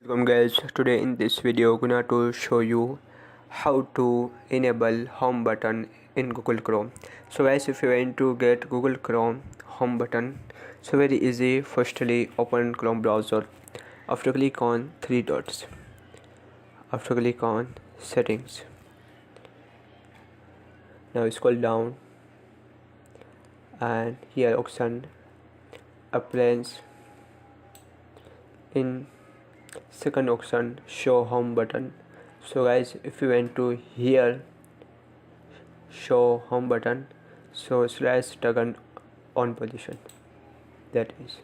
Welcome guys, today in this video gonna to show you how to enable home button in Google Chrome. So guys, if you want to get Google Chrome home button, so very easy. Firstly open Chrome browser. After click on three dots. After click on settings. Now scroll down and here option appliance. In second option show home button. So guys, if you want to here show home button, so slash toggle on position, that is.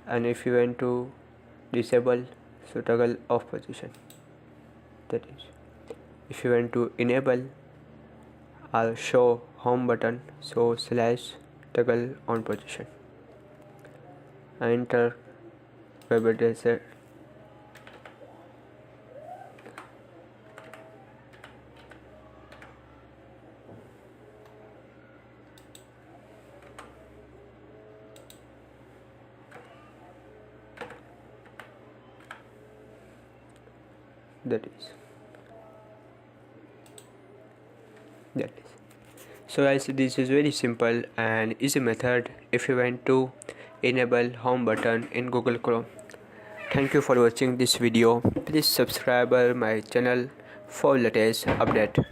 And if you want to disable, so toggle off position, that is. If you want to enable or show home button, so slash toggle on position. Enter web address, that is. So guys, this is very simple and easy method if you want to enable home button in Google Chrome. Thank you for watching this video. Please subscribe my channel for latest update.